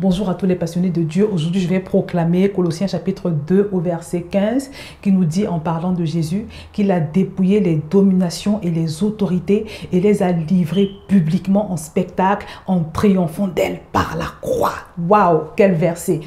Bonjour à tous les passionnés de Dieu. Aujourd'hui, je vais proclamer Colossiens chapitre 2 au verset 15 qui nous dit en parlant de Jésus qu'il a dépouillé les dominations et les autorités et les a livrées publiquement en spectacle en triomphant d'elles par la croix. Waouh, quel verset!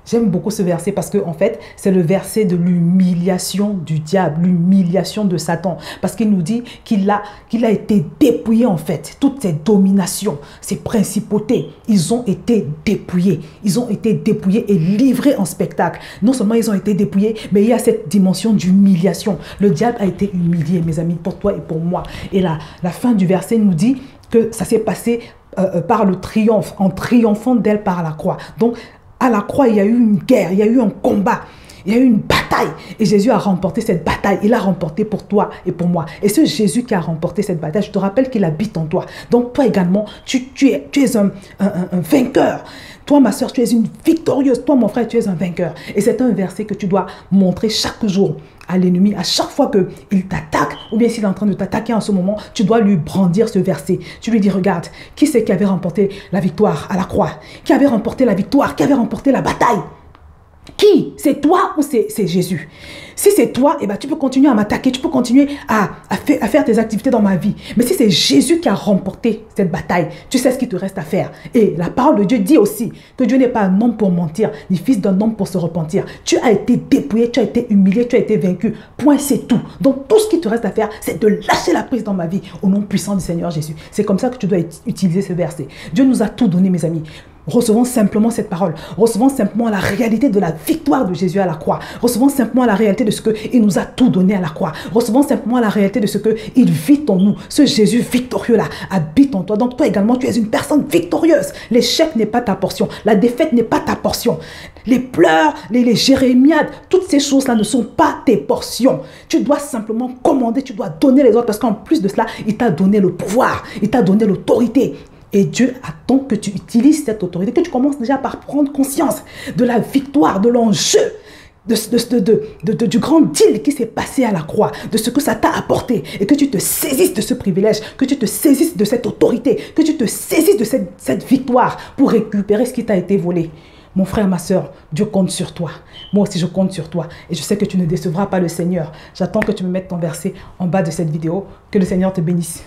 J'aime beaucoup ce verset parce que en fait, c'est le verset de l'humiliation du diable, l'humiliation de Satan. Parce qu'il nous dit qu'il a été dépouillé en fait. Toutes ces dominations, ces principautés, ils ont été dépouillés. Ils ont été dépouillés et livrés en spectacle. Non seulement ils ont été dépouillés, mais il y a cette dimension d'humiliation. Le diable a été humilié, mes amis, pour toi et pour moi. Et la fin du verset nous dit que ça s'est passé par le triomphe, en triomphant d'elle par la croix. Donc, à la croix, il y a eu une guerre, il y a eu un combat, il y a eu une bataille. Et Jésus a remporté cette bataille. Il l'a remporté pour toi et pour moi. Et ce Jésus qui a remporté cette bataille, je te rappelle qu'il habite en toi. Donc toi également, tu es un vainqueur. Toi, ma soeur, tu es une victorieuse. Toi, mon frère, tu es un vainqueur. Et c'est un verset que tu dois montrer chaque jour à l'ennemi. À chaque fois qu'il t'attaque, ou bien s'il est en train de t'attaquer en ce moment, tu dois lui brandir ce verset. Tu lui dis, regarde, qui c'est qui avait remporté la victoire à la croix? Qui avait remporté la victoire? Qui avait remporté la bataille? Qui? C'est toi ou c'est Jésus? Si c'est toi, eh ben, tu peux continuer à m'attaquer, tu peux continuer à faire tes activités dans ma vie. Mais si c'est Jésus qui a remporté cette bataille, tu sais ce qu'il te reste à faire. Et la parole de Dieu dit aussi que Dieu n'est pas un homme pour mentir, ni fils d'un homme pour se repentir. Tu as été dépouillé, tu as été humilié, tu as été vaincu. Point, c'est tout. Donc tout ce qui te reste à faire, c'est de lâcher la prise dans ma vie au nom puissant du Seigneur Jésus. C'est comme ça que tu dois utiliser ce verset. Dieu nous a tout donné, mes amis. Recevons simplement cette parole. Recevons simplement la réalité de la victoire de Jésus à la croix. Recevons simplement la réalité de ce qu'il nous a tout donné à la croix. Recevons simplement la réalité de ce qu'il vit en nous. Ce Jésus victorieux-là habite en toi. Donc toi également, tu es une personne victorieuse. L'échec n'est pas ta portion. La défaite n'est pas ta portion. Les pleurs, les jérémiades, toutes ces choses-là ne sont pas tes portions. Tu dois simplement commander, tu dois donner les autres parce qu'en plus de cela, il t'a donné le pouvoir, il t'a donné l'autorité. Et Dieu attend que tu utilises cette autorité, que tu commences déjà par prendre conscience de la victoire, de l'enjeu, du grand deal qui s'est passé à la croix, de ce que ça t'a apporté, et que tu te saisisses de ce privilège, que tu te saisisses de cette autorité, que tu te saisisses de cette victoire pour récupérer ce qui t'a été volé. Mon frère, ma soeur, Dieu compte sur toi. Moi aussi, je compte sur toi. Et je sais que tu ne décevras pas le Seigneur. J'attends que tu me mettes ton verset en bas de cette vidéo. Que le Seigneur te bénisse.